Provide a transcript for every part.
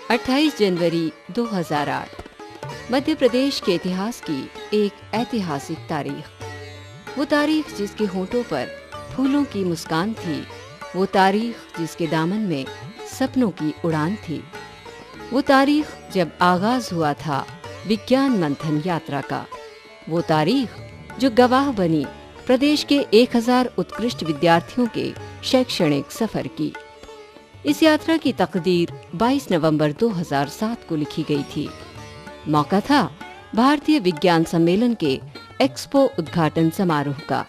28 जनवरी 2008 मध्य प्रदेश के इतिहास की एक ऐतिहासिक तारीख। वो तारीख जिसके होठों पर फूलों की मुस्कान थी, वो तारीख जिसके दामन में सपनों की उड़ान थी, वो तारीख जब आगाज हुआ था विज्ञान मंथन यात्रा का, वो तारीख जो गवाह बनी प्रदेश के 1000 उत्कृष्ट विद्यार्थियों के शैक्षणिक सफर की। इस यात्रा की तकदीर 22 नवंबर 2007 को लिखी गई थी। मौका था भारतीय विज्ञान सम्मेलन के एक्सपो उद्घाटन समारोह का।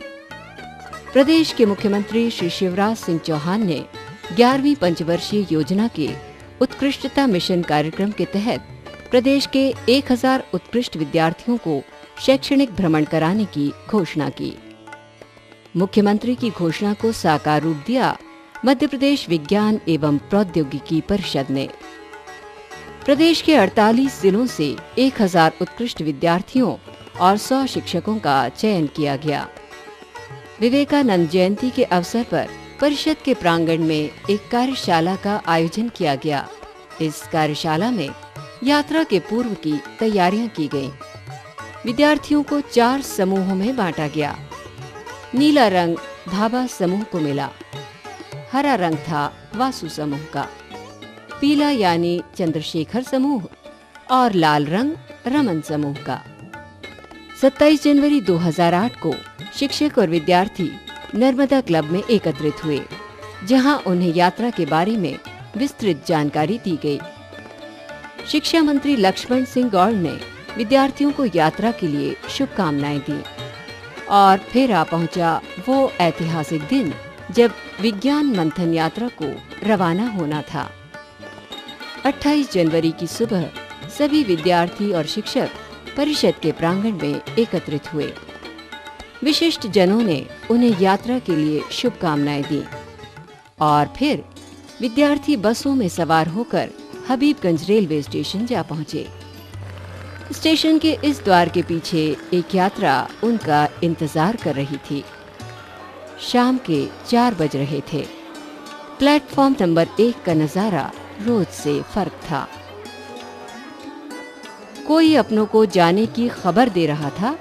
प्रदेश के मुख्यमंत्री श्री शिवराज सिंह चौहान ने 11वीं पंचवर्षीय योजना के उत्कृष्टता मिशन कार्यक्रम के तहत प्रदेश के 1000 उत्कृष्ट विद्यार्थियों को शैक्षणिक भ्रमण कराने की घोषणा की। मुख्यमंत्री की घोषणा को साकार रूप दिया मध्य प्रदेश विज्ञान एवं प्रौद्योगिकी परिषद ने। प्रदेश के 48 जिलों से 1000 उत्कृष्ट विद्यार्थियों और 100 शिक्षकों का चयन किया गया। विवेकानंद जयंती के अवसर पर परिषद के प्रांगण में एक कार्यशाला का आयोजन किया गया। इस कार्यशाला में यात्रा के पूर्व की तैयारियां की गईं। विद्यार्थियों को 4 समूहों में बांटा गया। नीला रंग भाभा समूह को मिला, हरा रंग था वासु समूह का, पीला यानी चंद्रशेखर समूह और लाल रंग रमन समूह का। 27 जनवरी 2008 को शिक्षक और विद्यार्थी नर्मदा क्लब में एकत्रित हुए, जहां उन्हें यात्रा के बारे में विस्तृत जानकारी दी गई। शिक्षा मंत्री लक्ष्मण सिंह गौड़ ने विद्यार्थियों को यात्रा के लिए शुभकामनाएं दी और फिर आ पहुंचा वो ऐतिहासिक दिन जब विज्ञान मंथन यात्रा को रवाना होना था। 28 जनवरी की सुबह सभी विद्यार्थी और शिक्षक परिषद के प्रांगण में एकत्रित हुए। विशिष्ट जनों ने उन्हें यात्रा के लिए शुभकामनाएं दी और फिर विद्यार्थी बसों में सवार होकर हबीबगंज रेलवे स्टेशन जा पहुंचे। स्टेशन के इस द्वार के पीछे एक यात्रा उनका इंतजार कर रही थी। शाम के 4 बज रहे थे। प्लेटफॉर्म नंबर 1 का नजारा रोज से फर्क था। कोई अपनों को जाने की खबर दे रहा था,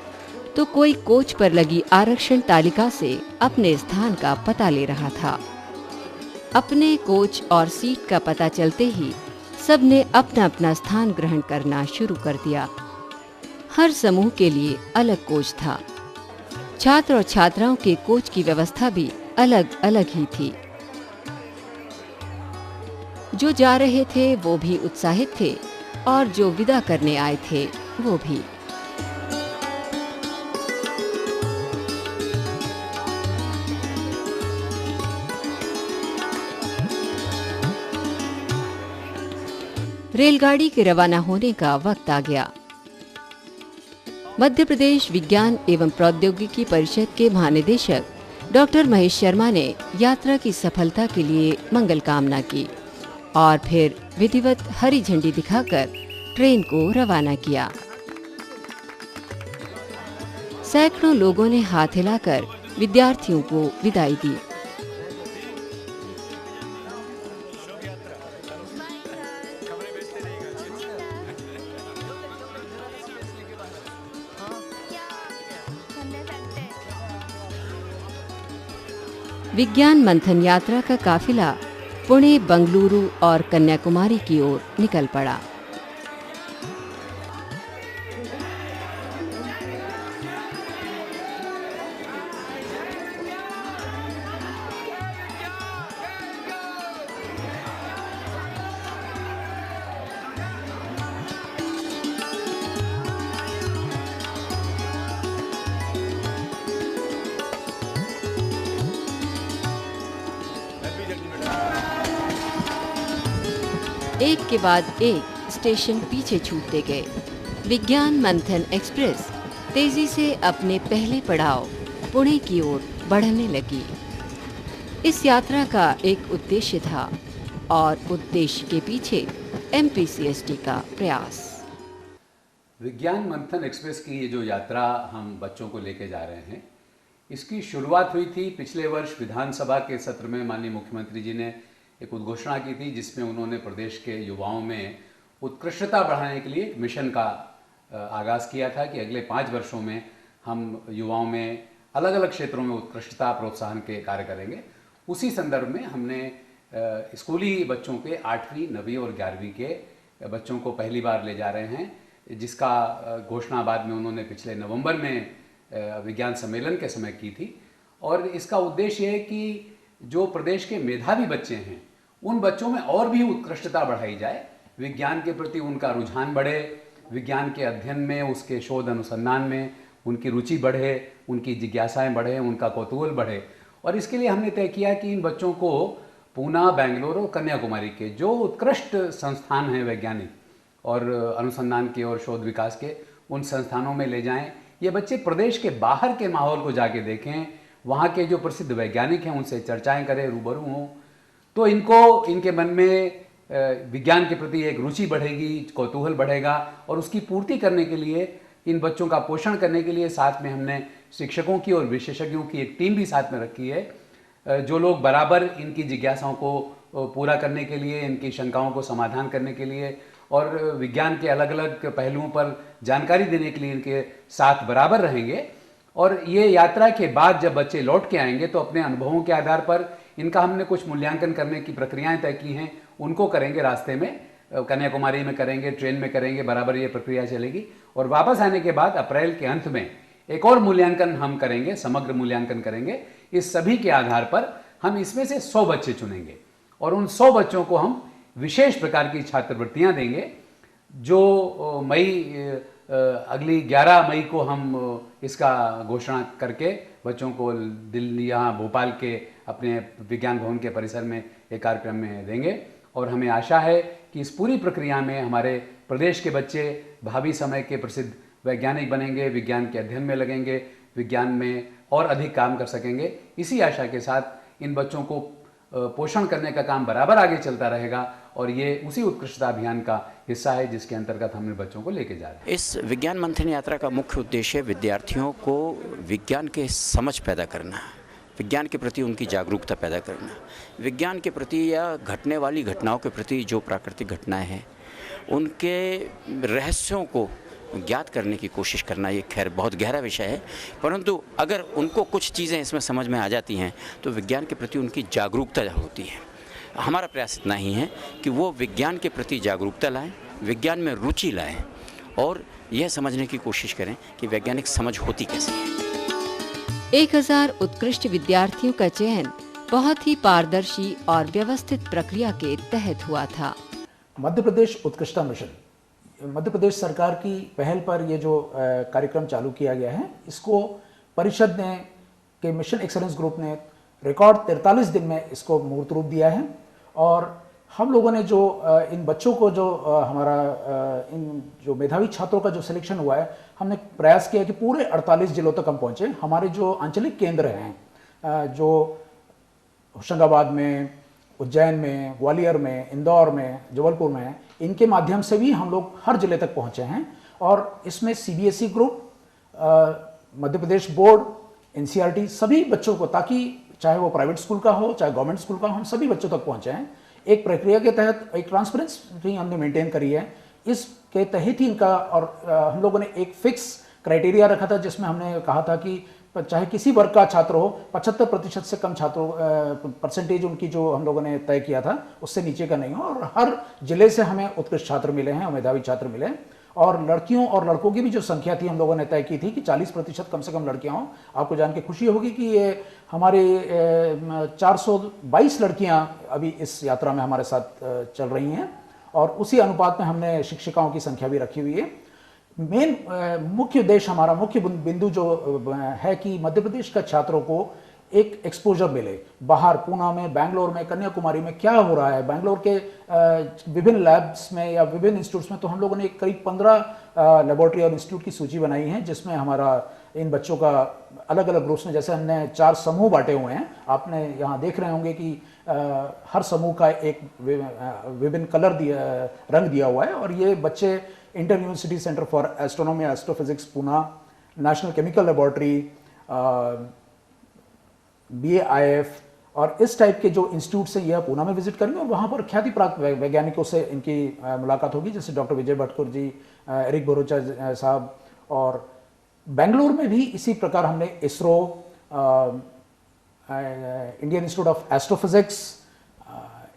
तो कोई कोच पर लगी आरक्षण तालिका से अपने स्थान का पता ले रहा था। अपने कोच और सीट का पता चलते ही सबने अपना अपना स्थान ग्रहण करना शुरू कर दिया। हर समूह के लिए अलग कोच था। छात्र और छात्राओं के कोच की व्यवस्था भी अलग अलग ही थी। जो जा रहे थे वो भी उत्साहित थे और जो विदा करने आए थे वो भी। रेलगाड़ी के रवाना होने का वक्त आ गया। मध्य प्रदेश विज्ञान एवं प्रौद्योगिकी परिषद के महानिदेशक डॉक्टर महेश शर्मा ने यात्रा की सफलता के लिए मंगल कामना की और फिर विधिवत हरी झंडी दिखाकर ट्रेन को रवाना किया। सैकड़ों लोगों ने हाथ हिलाकर विद्यार्थियों को विदाई दी। विज्ञान मंथन यात्रा का काफिला पुणे, बंगलुरु और कन्याकुमारी की ओर निकल पड़ा। एक के बाद एक स्टेशन पीछे छूटते गए। विज्ञान मंथन एक्सप्रेस तेजी से अपने पहले पड़ाव पुणे की ओर बढ़ने लगी। इस यात्रा का एक उद्देश्य था और उद्देश्य के पीछे MPCST का प्रयास। विज्ञान मंथन एक्सप्रेस की ये जो यात्रा हम बच्चों को लेके जा रहे हैं, इसकी शुरुआत हुई थी पिछले वर्ष विधानसभा के सत्र में। माननीय मुख्यमंत्री जी ने एक उद्घोषणा की थी जिसमें उन्होंने प्रदेश के युवाओं में उत्कृष्टता बढ़ाने के लिए एक मिशन का आगाज़ किया था कि अगले 5 वर्षों में हम युवाओं में अलग अलग क्षेत्रों में उत्कृष्टता प्रोत्साहन के कार्य करेंगे। उसी संदर्भ में हमने स्कूली बच्चों के 8वीं, 9वीं और 11वीं के बच्चों को पहली बार ले जा रहे हैं, जिसका घोषणा बाद में उन्होंने पिछले नवंबर में विज्ञान सम्मेलन के समय की थी। और इसका उद्देश्य है कि जो प्रदेश के मेधावी बच्चे हैं उन बच्चों में और भी उत्कृष्टता बढ़ाई जाए, विज्ञान के प्रति उनका रुझान बढ़े, विज्ञान के अध्ययन में, उसके शोध अनुसंधान में उनकी रुचि बढ़े, उनकी जिज्ञासाएं बढ़े, उनका कौतूहल बढ़े। और इसके लिए हमने तय किया कि इन बच्चों को पूना, बेंगलोर और कन्याकुमारी के जो उत्कृष्ट संस्थान हैं वैज्ञानिक और अनुसंधान के और शोध विकास के, उन संस्थानों में ले जाएं। ये बच्चे प्रदेश के बाहर के माहौल को जाके देखें, वहाँ के जो प्रसिद्ध वैज्ञानिक हैं उनसे चर्चाएं करें, रूबरू हों, तो इनको इनके मन में विज्ञान के प्रति एक रुचि बढ़ेगी, कौतूहल बढ़ेगा। और उसकी पूर्ति करने के लिए, इन बच्चों का पोषण करने के लिए साथ में हमने शिक्षकों की और विशेषज्ञों की एक टीम भी साथ में रखी है, जो लोग बराबर इनकी जिज्ञासाओं को पूरा करने के लिए, इनकी शंकाओं को समाधान करने के लिए और विज्ञान के अलग अलग पहलुओं पर जानकारी देने के लिए इनके साथ बराबर रहेंगे। और ये यात्रा के बाद जब बच्चे लौट के आएंगे तो अपने अनुभवों के आधार पर इनका हमने कुछ मूल्यांकन करने की प्रक्रियाएं तय की हैं, उनको करेंगे। रास्ते में कन्याकुमारी में करेंगे, ट्रेन में करेंगे, बराबर ये प्रक्रिया चलेगी। और वापस आने के बाद अप्रैल के अंत में एक और मूल्यांकन हम करेंगे, समग्र मूल्यांकन करेंगे। इस सभी के आधार पर हम इसमें से 100 बच्चे चुनेंगे और उन 100 बच्चों को हम विशेष प्रकार की छात्रवृत्तियां देंगे, जो अगली 11 मई को हम इसका घोषणा करके बच्चों को दिल्ली, यहाँ भोपाल के अपने विज्ञान भवन के परिसर में एक कार्यक्रम में देंगे। और हमें आशा है कि इस पूरी प्रक्रिया में हमारे प्रदेश के बच्चे भावी समय के प्रसिद्ध वैज्ञानिक बनेंगे, विज्ञान के अध्ययन में लगेंगे, विज्ञान में और अधिक काम कर सकेंगे। इसी आशा के साथ इन बच्चों को पोषण करने का काम बराबर आगे चलता रहेगा और ये उसी उत्कृष्टता अभियान का हिस्सा है जिसके अंतर्गत हमने बच्चों को लेके जा रहे हैं। इस विज्ञान मंथन यात्रा का मुख्य उद्देश्य विद्यार्थियों को विज्ञान के समझ पैदा करना, विज्ञान के प्रति उनकी जागरूकता पैदा करना, विज्ञान के प्रति या घटने वाली घटनाओं के प्रति जो प्राकृतिक घटनाएं हैं उनके रहस्यों को ज्ञात करने की कोशिश करना। ये खैर बहुत गहरा विषय है, परंतु अगर उनको कुछ चीज़ें इसमें समझ में आ जाती हैं तो विज्ञान के प्रति उनकी जागरूकता होती है। हमारा प्रयास इतना ही है कि वो विज्ञान के प्रति जागरूकता लाएं, विज्ञान में रुचि लाएं और यह समझने की कोशिश करें कि वैज्ञानिक समझ होती कैसे है। 1000 उत्कृष्ट विद्यार्थियों का चयन बहुत ही पारदर्शी और व्यवस्थित प्रक्रिया के तहत हुआ था। मध्य प्रदेश उत्कृष्टता मिशन, मध्य प्रदेश सरकार की पहल पर ये जो कार्यक्रम चालू किया गया है, इसको परिषद ने के मिशन एक्सेलेंस ग्रुप ने रिकॉर्ड 43 दिन में इसको मूर्त रूप दिया है। और हम लोगों ने जो इन बच्चों को जो हमारा इन जो मेधावी छात्रों का जो सिलेक्शन हुआ है, हमने प्रयास किया कि पूरे 48 जिलों तक हम पहुँचे। हमारे जो आंचलिक केंद्र हैं, जो होशंगाबाद में, उज्जैन में, ग्वालियर में, इंदौर में, जबलपुर में, इनके माध्यम से भी हम लोग हर जिले तक पहुँचे हैं। और इसमें CBSE group, Madhya Pradesh board, NCERT सभी बच्चों को, ताकि चाहे वो प्राइवेट स्कूल का हो चाहे गवर्नमेंट स्कूल का हो, हम सभी बच्चों तक पहुँचे हैं। एक प्रक्रिया के तहत एक ट्रांसपेरेंसी हमने मेंटेन करी है, इसके तहत ही इनका। और हम लोगों ने एक फिक्स क्राइटेरिया रखा था जिसमें हमने कहा था कि चाहे किसी वर्ग का छात्र हो, 75% से कम छात्रों परसेंटेज उनकी जो हम लोगों ने तय किया था उससे नीचे का नहीं हो। और हर जिले से हमें उत्कृष्ट छात्र मिले हैं, मेधावी छात्र मिले हैं। और लड़कियों और लड़कों की भी जो संख्या थी हम लोगों ने तय की थी कि 40% कम से कम लड़कियां हों। आपको जान के खुशी होगी कि ये हमारे 422 लड़कियां अभी इस यात्रा में हमारे साथ चल रही हैं। और उसी अनुपात में हमने शिक्षिकाओं की संख्या भी रखी हुई है। मेन मुख्य उद्देश्य, हमारा मुख्य बिंदु जो है कि मध्य प्रदेश का छात्रों को एक एक्सपोजर मिले। बाहर पूना में, बेंगलोर में, कन्याकुमारी में क्या हो रहा है, बेंगलोर के विभिन्न लैब्स में या विभिन्न इंस्टीट्यूट्स में, तो हम लोगों ने करीब 15 लेबोरेटरी और इंस्टीट्यूट की सूची बनाई है, जिसमें हमारा इन बच्चों का अलग अलग ग्रुप्स में, जैसे हमने 4 समूह बांटे हुए हैं। आपने यहाँ देख रहे होंगे कि हर समूह का एक विभिन्न रंग दिया हुआ है। और ये बच्चे inter university centre for astronomy astrophysics Poona, national chemical laboratory, BAIF और इस टाइप के जो इंस्टीट्यूट्स हैं यह पूना में विजिट करेंगे और वहाँ पर ख्याति प्राप्त वैज्ञानिकों से इनकी मुलाकात होगी, जैसे डॉक्टर विजय भटकर जी, एरिक बोरोचा साहब। और बेंगलुरु में भी इसी प्रकार हमने ISRO, Indian institute of astrophysics,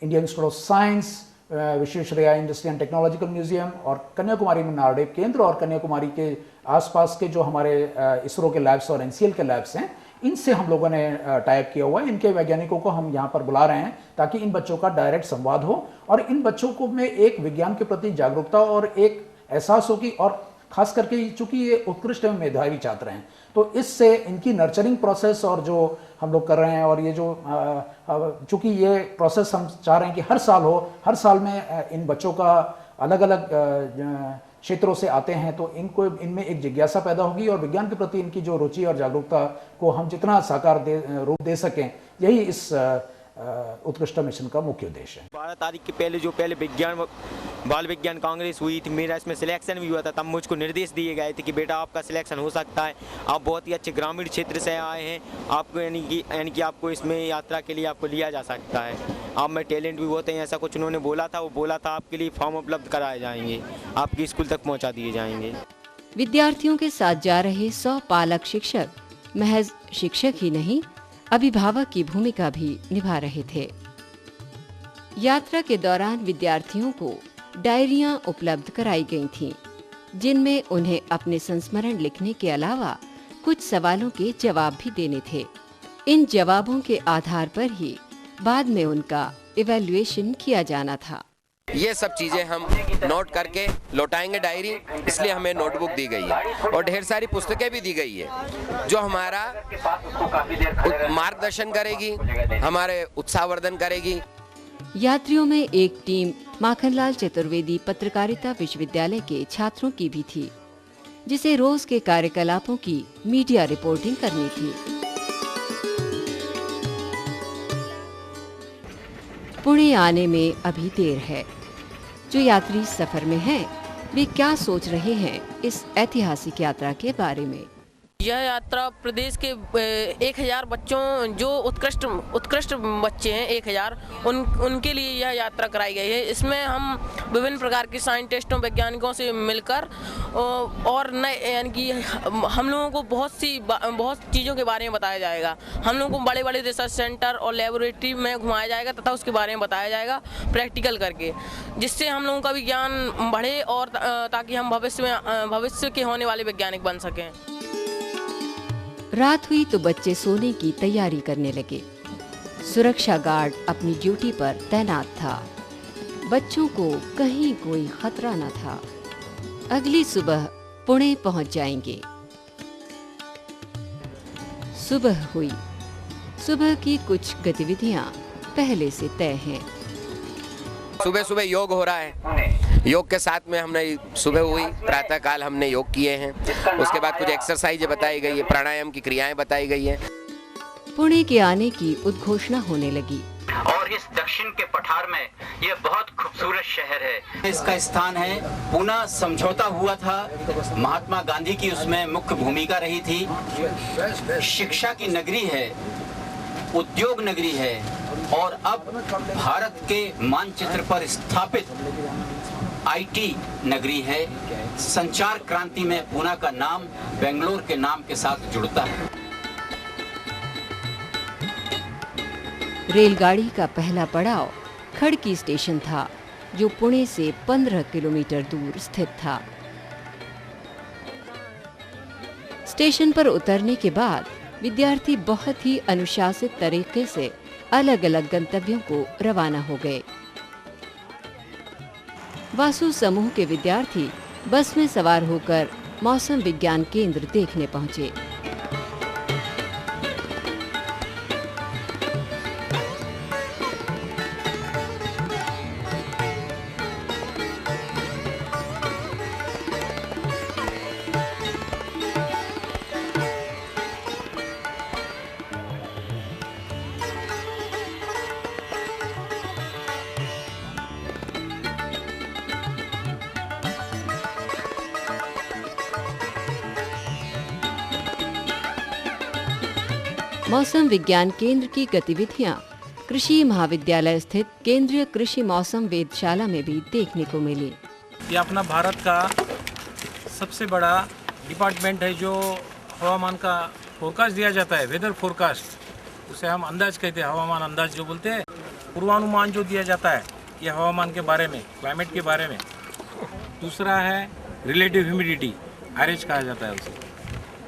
Indian institute of science, Visvesvaraya industry and technological museum और कन्याकुमारी में नारडेव केंद्र और कन्याकुमारी के आसपास के जो हमारे इसरो के लैब्स और एनसीएल के लैब्स हैं, इनसे हम लोगों ने टाइप किया हुआ है। इनके वैज्ञानिकों को हम यहाँ पर बुला रहे हैं ताकि इन बच्चों का डायरेक्ट संवाद हो और इन बच्चों को में एक विज्ञान के प्रति जागरूकता और एक एहसास हो कि, और खास करके चूंकि ये उत्कृष्ट एवं मेधावी छात्र हैं तो इससे इनकी नर्चरिंग प्रोसेस और जो हम लोग कर रहे हैं, और ये जो चूंकि ये प्रोसेस हम चाह रहे हैं कि हर साल हो, हर साल में इन बच्चों का अलग अलग क्षेत्रों से आते हैं तो इनको इनमें एक जिज्ञासा पैदा होगी और विज्ञान के प्रति इनकी जो रुचि और जागरूकता को हम जितना साकार रूप दे सकें, यही इस उत्कृष्ट मिशन का मुख्य उद्देश्य है। 12 तारीख के पहले जो विज्ञान बाल विज्ञान कांग्रेस हुई थी, मेरा इसमें सिलेक्शन भी हुआ था, तब मुझको निर्देश दिए गए थे कि बेटा आपका सिलेक्शन हो सकता है, आप बहुत ही अच्छे ग्रामीण क्षेत्र से आए हैं, आपको यानी कि आपको इसमें यात्रा के लिए आपको लिया जा सकता है, आप में टैलेंट भी होते हैं, ऐसा कुछ उन्होंने बोला था। वो बोला था आपके लिए फॉर्म उपलब्ध कराए जाएंगे, आपकी स्कूल तक पहुँचा दिए जाएंगे। विद्यार्थियों के साथ जा रहे 100 पालक शिक्षक महज शिक्षक ही नहीं, अभिभावक की भूमिका भी निभा रहे थे। यात्रा के दौरान विद्यार्थियों को डायरियां उपलब्ध कराई गई थीं, जिनमें उन्हें अपने संस्मरण लिखने के अलावा कुछ सवालों के जवाब भी देने थे। इन जवाबों के आधार पर ही बाद में उनका इवैल्यूएशन किया जाना था। ये सब चीज़ें हम नोट करके लौटाएंगे डायरी, इसलिए हमें नोटबुक दी गई है और ढेर सारी पुस्तकें भी दी गई है जो हमारा मार्गदर्शन करेगी, हमारे उत्साहवर्धन करेगी। यात्रियों में एक टीम माखनलाल चतुर्वेदी पत्रकारिता विश्वविद्यालय के छात्रों की भी थी, जिसे रोज के कार्यकलापों की मीडिया रिपोर्टिंग करनी थी। पुणे आने में अभी देर है। जो यात्री सफर में हैं, वे क्या सोच रहे हैं इस ऐतिहासिक यात्रा के बारे में? यह यात्रा प्रदेश के 1000 बच्चों जो उत्कृष्ट बच्चे हैं 1000 उनके लिए यह यात्रा कराई गई है। इसमें हम विभिन्न प्रकार के साइंटिस्टों वैज्ञानिकों से मिलकर और नए यानी कि हम लोगों को बहुत चीज़ों के बारे में बताया जाएगा। हम लोगों को बड़े बड़े रिसर्च सेंटर और लेबोरेटरी में घुमाया जाएगा तथा उसके बारे में बताया जाएगा प्रैक्टिकल करके, जिससे हम लोगों का भी ज्ञान बढ़े और ताकि हम भविष्य के होने वाले वैज्ञानिक बन सकें। रात हुई तो बच्चे सोने की तैयारी करने लगे। सुरक्षा गार्ड अपनी ड्यूटी पर तैनात था। बच्चों को कहीं कोई खतरा न था। अगली सुबह पुणे पहुंच जाएंगे। सुबह हुई। सुबह की कुछ गतिविधियां पहले से तय हैं। सुबह सुबह योग हो रहा है। योग के साथ में हमने सुबह हुई, प्रातः काल हमने योग किए हैं। उसके बाद कुछ एक्सरसाइज बताई गई है, प्राणायाम की क्रियाएं बताई गई है। पुणे के आने की उद्घोषणा होने लगी। और इस दक्षिण के पठार में ये बहुत खूबसूरत शहर है। इसका स्थान है पूना समझौता हुआ था, महात्मा गांधी की उसमें मुख्य भूमिका रही थी। शिक्षा की नगरी है, उद्योग नगरी है और अब भारत के मानचित्र पर स्थापित आईटी नगरी है। संचार क्रांति में पूना का नाम बेंगलोर के नाम के साथ जुड़ता है। रेलगाड़ी का पहला पड़ाव खड़की स्टेशन था, जो पुणे से 15 किलोमीटर दूर स्थित था। स्टेशन पर उतरने के बाद विद्यार्थी बहुत ही अनुशासित तरीके से अलग अलग गंतव्यों को रवाना हो गए। वासु समूह के विद्यार्थी बस में सवार होकर मौसम विज्ञान केंद्र देखने पहुंचे। मौसम विज्ञान केंद्र की गतिविधियां कृषि महाविद्यालय स्थित केंद्रीय कृषि मौसम वेधशाला में भी देखने को मिली। ये अपना भारत का सबसे बड़ा डिपार्टमेंट है जो हवामान का फोरकास्ट दिया जाता है, वेदर फोरकास्ट, उसे हम अंदाज कहते हैं, हवामान अंदाज जो बोलते हैं, पूर्वानुमान जो दिया जाता है ये हवामान के बारे में, क्लाइमेट के बारे में। दूसरा है रिलेटिव ह्यूमिडिटी, एवरेज कहा जाता है उसे।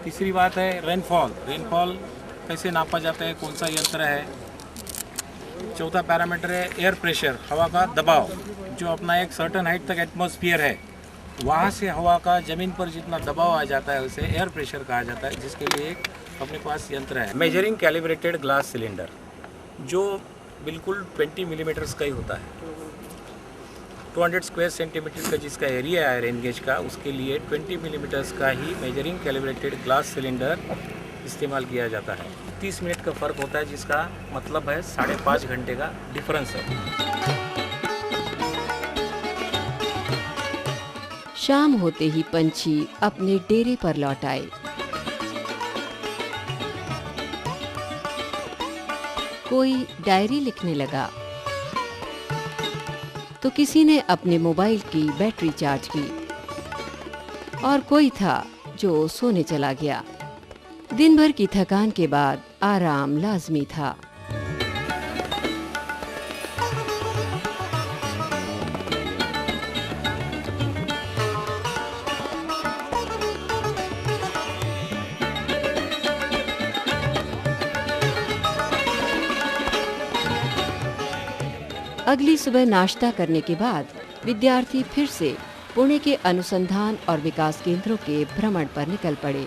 तीसरी बात है रेनफॉल, रेनफॉल कैसे नापा जाता है, कौन सा यंत्र है। चौथा पैरामीटर है एयर प्रेशर, हवा का दबाव, जो अपना एक सर्टेन हाइट तक एटमॉस्फेयर है, वहाँ से हवा का ज़मीन पर जितना दबाव आ जाता है उसे एयर प्रेशर कहा जाता है, जिसके लिए एक अपने पास यंत्र है। मेजरिंग कैलिब्रेटेड ग्लास सिलेंडर, जो बिल्कुल 20 मिलीमीटर्स का ही होता है। 200 स्क्वायर सेंटीमीटर का जिसका एरिया है रेन गेज का, उसके लिए 20 मिलीमीटर्स का ही मेजरिंग कैलिब्रेटेड ग्लास सिलेंडर इस्तेमाल किया जाता है। 30 मिनट का फ़र्क होता है, जिसका मतलब है 5.5 घंटे का डिफरेंस है। शाम होते ही पंछी अपने डेरे पर लौट आए। कोई डायरी लिखने लगा तो किसी ने अपने मोबाइल की बैटरी चार्ज की और कोई था जो सोने चला गया। दिन भर की थकान के बाद आराम लाजमी था। अगली सुबह नाश्ता करने के बाद विद्यार्थी फिर से पुणे के अनुसंधान और विकास केंद्रों के भ्रमण पर निकल पड़े।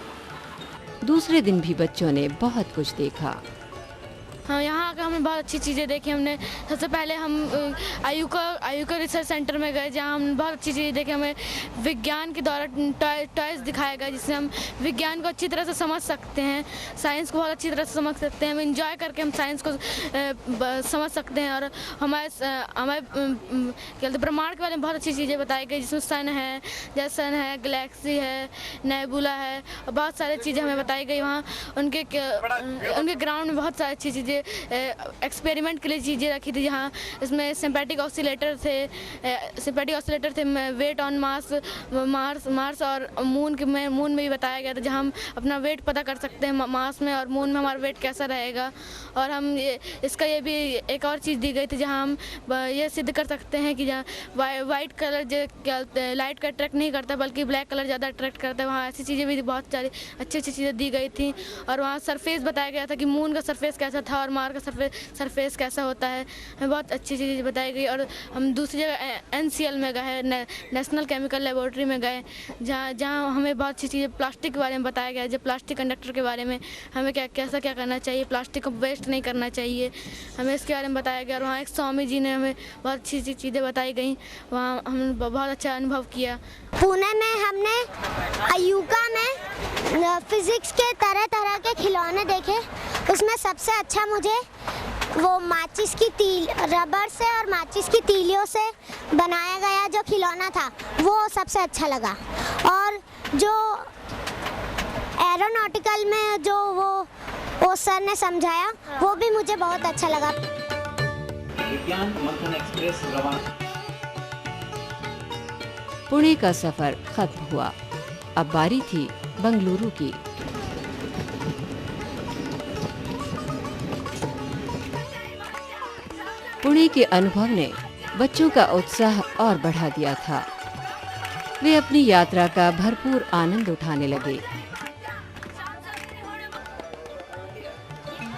दूसरे दिन भी बच्चों ने बहुत कुछ देखा। हाँ, यहाँ आकर हमने बहुत अच्छी चीज़ें देखी। हमने सबसे पहले हम आयुका रिसर्च सेंटर में गए, जहाँ हम बहुत अच्छी चीज़ें देखी। हमें विज्ञान के द्वारा टॉयज़ दिखाया गया, जिससे हम विज्ञान को अच्छी तरह से समझ सकते हैं, साइंस को बहुत अच्छी तरह से समझ सकते हैं। हम इंजॉय करके हम साइंस को समझ सकते हैं। और हमारे क्या कहते ब्रह्मांड के बारे में बहुत अच्छी चीज़ें बताई गई, जिसमें सन है, गैलेक्सी है, नेबुला है, और बहुत सारी चीज़ें हमें बताई गई। वहाँ उनके ग्राउंड में बहुत सारी अच्छी चीज़ें एक्सपेरिमेंट के लिए चीज़ें रखी थी, जहाँ इसमें सिंपैथिक ऑसिलेटर थे, वेट ऑन मार्स और मून में भी बताया गया था, जहाँ हम अपना वेट पता कर सकते हैं मार्स में, और मून में हमारा वेट कैसा रहेगा। और हम इसका ये भी एक और चीज़ दी गई थी, जहाँ हम ये सिद्ध कर सकते हैं कि जहाँ वाइट कलर लाइट का अट्रैक्ट नहीं करता, बल्कि ब्लैक कलर ज़्यादा अट्रैक्ट करता है। वहाँ ऐसी चीज़ें भी बहुत सारी अच्छी चीज़ें दी गई थी। और वहाँ सरफेस बताया गया था कि मून का सरफेस कैसा था और मार्स का सरफेस कैसा होता है। हमें बहुत अच्छी चीज़ें बताई गई। और हम दूसरी जगह NCL में गए, नेशनल केमिकल लेबोरेटरी में गए, जहाँ हमें बहुत अच्छी चीज़ें प्लास्टिक के बारे में बताया गया, जो प्लास्टिक कंडक्टर के बारे में हमें कैसा करना चाहिए, प्लास्टिक को वेस्ट नहीं करना चाहिए, हमें इसके बारे में बताया गया। और वहाँ एक स्वामी जी ने हमें बहुत अच्छी चीज़ें बताई गई, वहाँ हमने बहुत अच्छा अनुभव किया। पुणे में हमने आयुका में फिजिक्स के तरह तरह के खिलौने देखे। उसमें सबसे अच्छा मुझे वो माचिस की रबर से और माचिस की तीलियों से बनाया गया जो खिलौना था, वो सबसे अच्छा लगा। और जो एरोनॉटिकल में जो वो सर ने समझाया, वो भी मुझे बहुत अच्छा लगा। विज्ञान मंथन एक्सप्रेस रवाना। पुणे का सफर खत्म हुआ। अब बारी थी बंगलुरु की। पुणे के अनुभव ने बच्चों का उत्साह और बढ़ा दिया था। वे अपनी यात्रा का भरपूर आनंद उठाने लगे।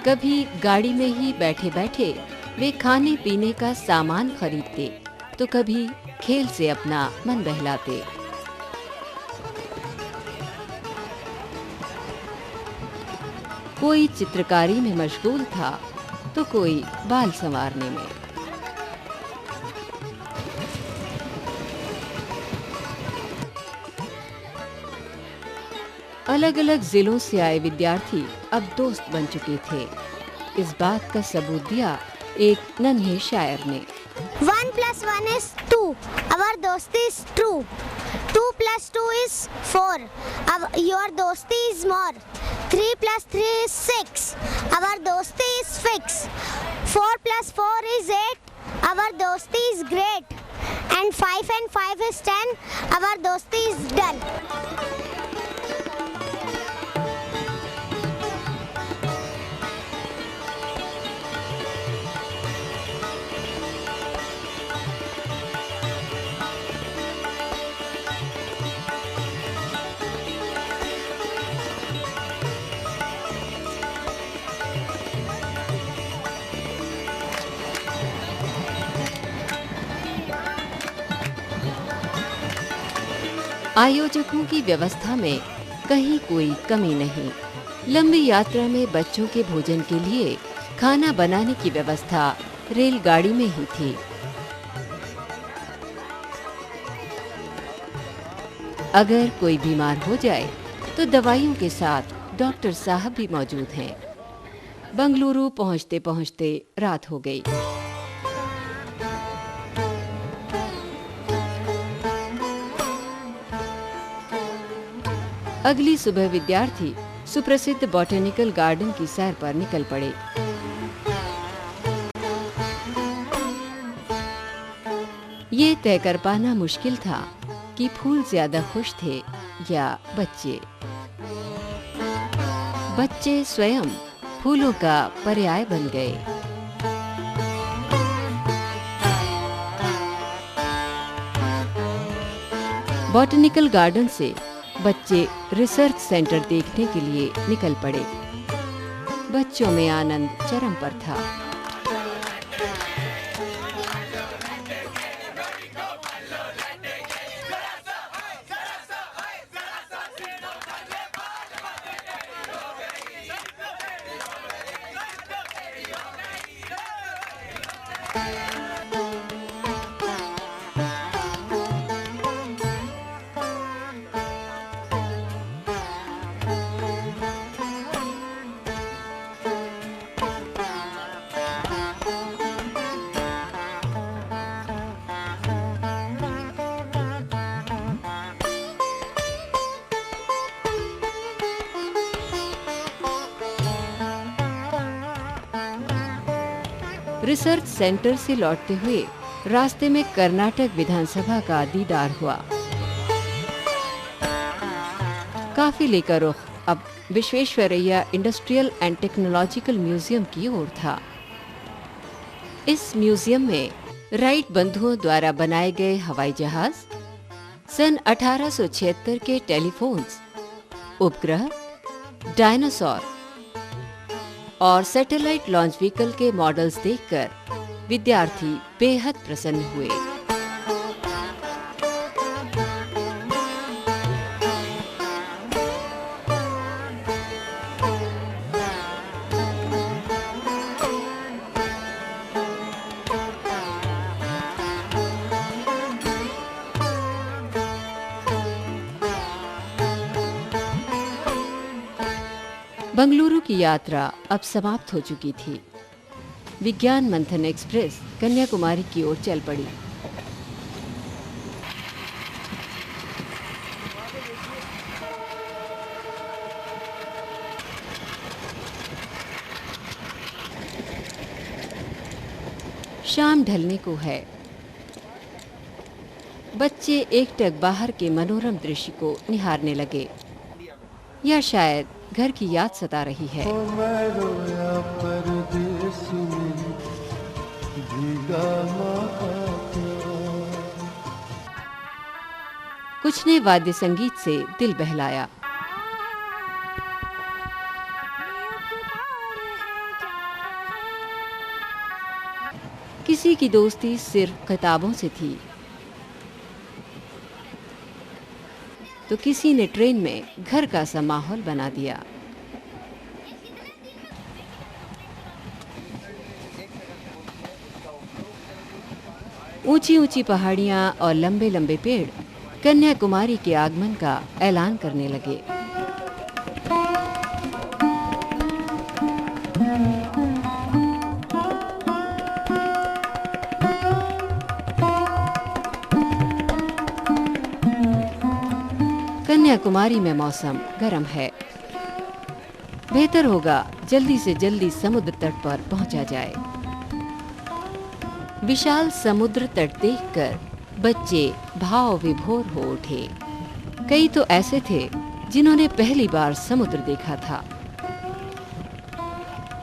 कभी गाड़ी में ही बैठे बैठे वे खाने पीने का सामान खरीदते, तो कभी खेल से अपना मन बहलाते। कोई चित्रकारी में मशगूल था, तो कोई बाल संवारने में। अलग अलग जिलों से आए विद्यार्थी अब दोस्त बन चुके थे। इस बात का सबूत दिया एक नन्हे शायर ने। 1 + 1 is 2. Our dosti is true. 2 + 2 is 4. Your dosti is more. 3 + 3 is 6. Our dosti is fixed. 4 + 4 is 8. Our dosti is great. And 5 and 5 is 10. Our dosti is done. आयोजकों की व्यवस्था में कहीं कोई कमी नहीं। लंबी यात्रा में बच्चों के भोजन के लिए खाना बनाने की व्यवस्था रेलगाड़ी में ही थी। अगर कोई बीमार हो जाए तो दवाइयों के साथ डॉक्टर साहब भी मौजूद हैं। बंगलुरु पहुंचते पहुंचते रात हो गई। अगली सुबह विद्यार्थी सुप्रसिद्ध बॉटेनिकल गार्डन की सैर पर निकल पड़े। ये तय कर पाना मुश्किल था कि फूल ज्यादा खुश थे या बच्चे। बच्चे स्वयं फूलों का पर्याय बन गए। बॉटेनिकल गार्डन से बच्चे रिसर्च सेंटर देखने के लिए निकल पड़े। बच्चों में आनंद चरम पर था। रिसर्च सेंटर से लौटते हुए रास्ते में कर्नाटक विधानसभा का दीदार हुआ। काफिले का रुख अब Visvesvaraya industrial and technological museum की ओर था। इस म्यूजियम में राइट बंधुओं द्वारा बनाए गए हवाई जहाज, सन 1876 के टेलीफोन्स, उपग्रह, डायनासोर और सैटेलाइट लॉन्च व्हीकल के मॉडल्स देखकर विद्यार्थी बेहद प्रसन्न हुए। बंगलुरु की यात्रा अब समाप्त हो चुकी थी। विज्ञान मंथन एक्सप्रेस कन्याकुमारी की ओर चल पड़ी। शाम ढलने को है। बच्चे एकटक बाहर के मनोरम दृश्य को निहारने लगे, या शायद घर की याद सता रही है। कुछ ने वाद्य संगीत से दिल बहलाया। किसी की दोस्ती सिर्फ किताबों से थी, तो किसी ने ट्रेन में घर का सा माहौल बना दिया। ऊंची ऊंची पहाड़ियां और लंबे लंबे पेड़ कन्याकुमारी के आगमन का ऐलान करने लगे। कन्याकुमारी में मौसम गर्म है। बेहतर होगा जल्दी से जल्दी समुद्र तट पर पहुंचा जाए। विशाल समुद्र तट देखकर बच्चे भाव विभोर हो उठे। कई तो ऐसे थे जिन्होंने पहली बार समुद्र देखा था।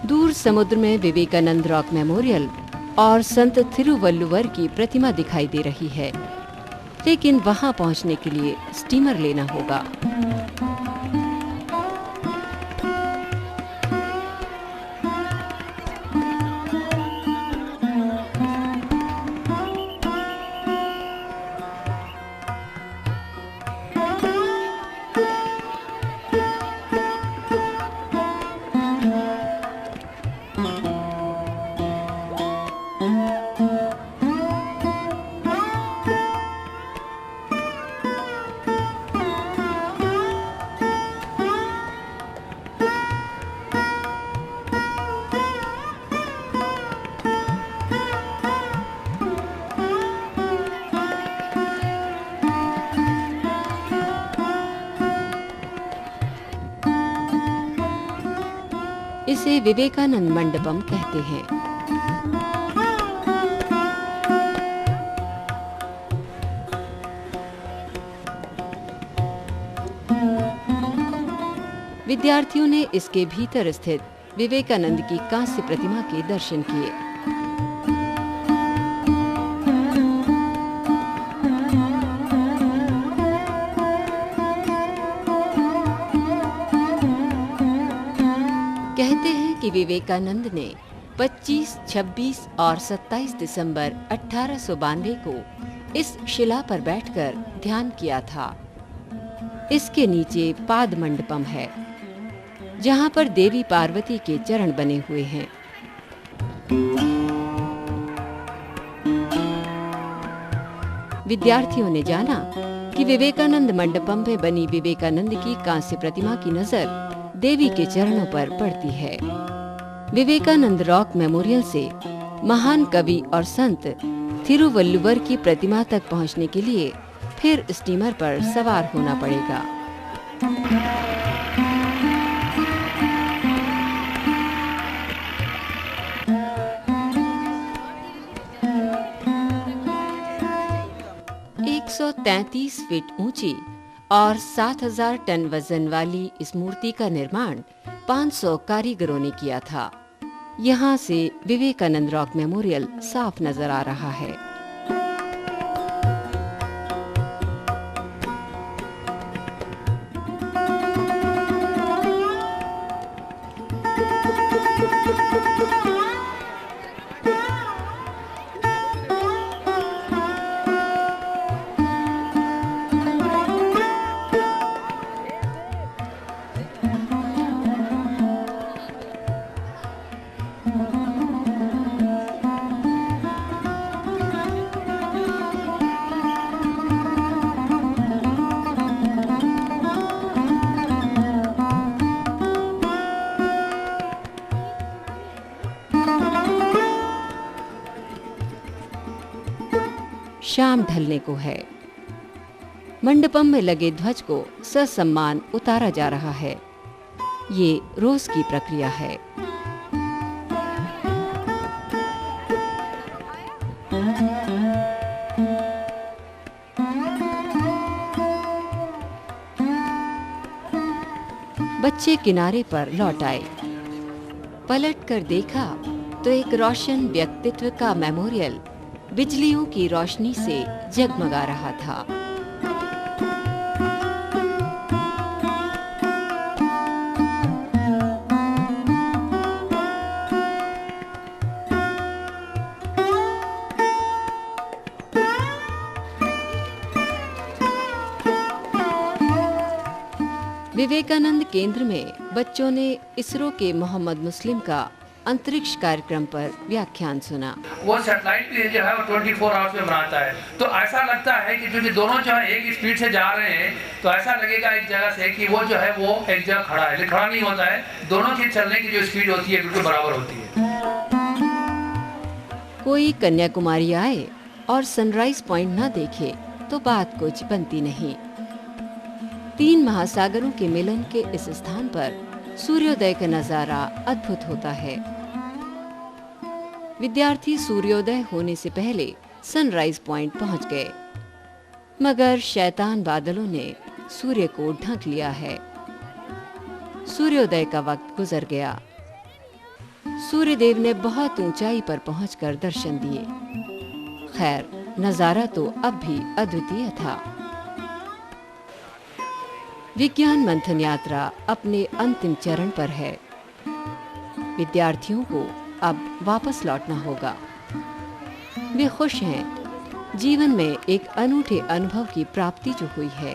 दूर समुद्र में विवेकानंद रॉक मेमोरियल और संत थिरुवल्लुवर की प्रतिमा दिखाई दे रही है, लेकिन वहां पहुंचने के लिए स्टीमर लेना होगा। इसे विवेकानंद मंडपम कहते हैं। विद्यार्थियों ने इसके भीतर स्थित विवेकानंद की कांस्य प्रतिमा के दर्शन किए। कहते हैं कि विवेकानंद ने 25, 26 और 27 दिसंबर 1892 को इस शिला पर बैठकर ध्यान किया था। इसके नीचे पाद मंडपम है, जहां पर देवी पार्वती के चरण बने हुए हैं। विद्यार्थियों ने जाना कि विवेकानंद मंडपम में बनी विवेकानंद की कांस्य प्रतिमा की नजर देवी के चरणों पर पड़ती है। विवेकानंद रॉक मेमोरियल से महान कवि और संत थिरुवल्लुवर की प्रतिमा तक पहुंचने के लिए फिर स्टीमर पर सवार होना पड़ेगा। एक 133 फीट ऊंची और 7000 टन वजन वाली इस मूर्ति का निर्माण 500 कारीगरों ने किया था। यहाँ से विवेकानंद रॉक मेमोरियल साफ नजर आ रहा है। शाम ढलने को है। मंडपम में लगे ध्वज को ससम्मान उतारा जा रहा है। ये रोज की प्रक्रिया है। बच्चे किनारे पर लौट आए। पलट कर देखा तो एक रोशन व्यक्तित्व का मेमोरियल बिजलियों की रोशनी से जगमगा रहा था। विवेकानंद केंद्र में बच्चों ने इसरो के मोहम्मद मुस्लिम का अंतरिक्ष कार्यक्रम पर व्याख्यान सुना। वो सैटेलाइट जो है वो 24 आवर्स में बनाता है, तो ऐसा लगता है कि जो दोनों जो है एक स्पीड से जा रहे हैं, तो ऐसा लगेगा एक जगह से कि वो जो है वो एक जगह खड़ा है, खड़ा नहीं होता है। दोनों की चलने की जो स्पीड होती है बिल्कुल बराबर होती है। कोई कन्याकुमारी आए और सनराइज पॉइंट न देखे तो बात कुछ बनती नहीं। 3 महासागरों के मिलन के इस स्थान पर सूर्योदय का नजारा अद्भुत होता है। विद्यार्थी सूर्योदय होने से पहले सनराइज पॉइंट पहुंच गए, मगर शैतान बादलों ने सूर्य को ढक लिया है। सूर्योदय का वक्त गुजर गया। सूर्यदेव ने बहुत ऊंचाई पर पहुंचकर दर्शन दिए। खैर, नजारा तो अब भी अद्वितीय था। विज्ञान मंथन यात्रा अपने अंतिम चरण पर है। विद्यार्थियों को अब वापस लौटना होगा। वे खुश हैं। जीवन में एक अनूठे अनुभव की प्राप्ति जो हुई है।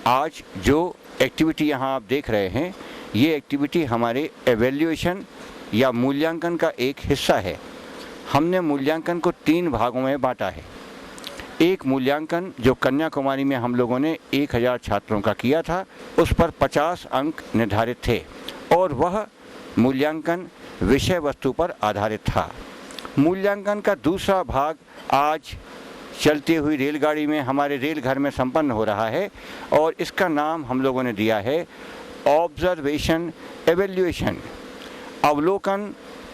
आज जो एक्टिविटी यहाँ आप देख रहे हैं, ये एक्टिविटी हमारे एवेल्यूएशन या मूल्यांकन का एक हिस्सा है। हमने मूल्यांकन को 3 भागों में बांटा है। एक मूल्यांकन जो कन्याकुमारी में हम लोगों ने 1000 छात्रों का किया था, उस पर 50 अंक निर्धारित थे और वह मूल्यांकन विषय वस्तु पर आधारित था। मूल्यांकन का दूसरा भाग आज चलती हुई रेलगाड़ी में हमारे रेलघर में संपन्न हो रहा है और इसका नाम हम लोगों ने दिया है ऑब्जर्वेशन एवेल्यूएशन, अवलोकन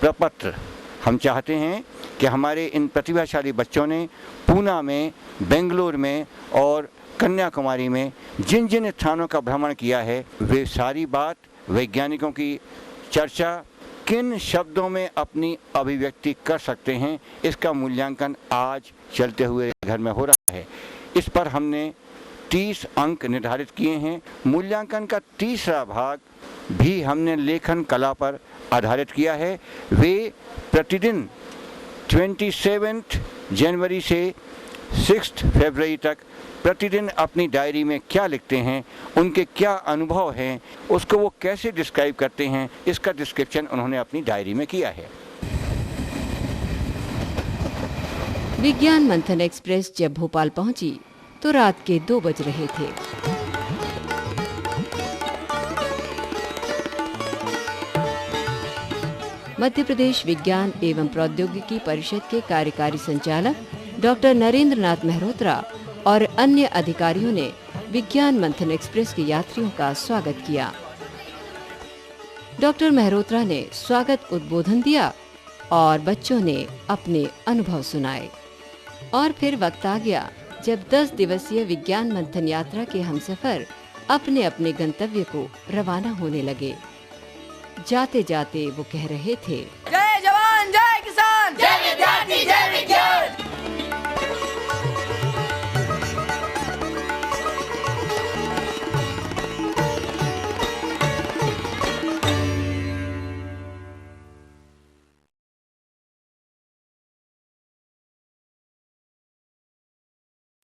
प्रपत्र। हम चाहते हैं कि हमारे इन प्रतिभाशाली बच्चों ने पूना में, बेंगलुरु में और कन्याकुमारी में जिन जिन स्थानों का भ्रमण किया है, वे सारी बात, वैज्ञानिकों की चर्चा किन शब्दों में अपनी अभिव्यक्ति कर सकते हैं, इसका मूल्यांकन आज चलते हुए घर में हो रहा है। इस पर हमने 30 अंक निर्धारित किए हैं। मूल्यांकन का तीसरा भाग भी हमने लेखन कला पर आधारित किया है। वे प्रतिदिन 27 जनवरी से 6 फरवरी तक प्रतिदिन अपनी डायरी में क्या लिखते हैं, उनके क्या अनुभव हैं, उसको वो कैसे डिस्क्राइब करते हैं, इसका डिस्क्रिप्शन उन्होंने अपनी डायरी में किया है। विज्ञान मंथन एक्सप्रेस जब भोपाल पहुंची तो रात के 2 बज रहे थे। मध्य प्रदेश विज्ञान एवं प्रौद्योगिकी परिषद के कार्यकारी संचालक डॉक्टर नरेंद्र नाथ मेहरोत्रा और अन्य अधिकारियों ने विज्ञान मंथन एक्सप्रेस के यात्रियों का स्वागत किया। डॉक्टर मेहरोत्रा ने स्वागत उद्बोधन दिया और बच्चों ने अपने अनुभव सुनाए। और फिर वक्त आ गया जब 10 दिवसीय विज्ञान मंथन यात्रा के हमसफर अपने अपने गंतव्य को रवाना होने लगे। जाते जाते वो कह रहे थे,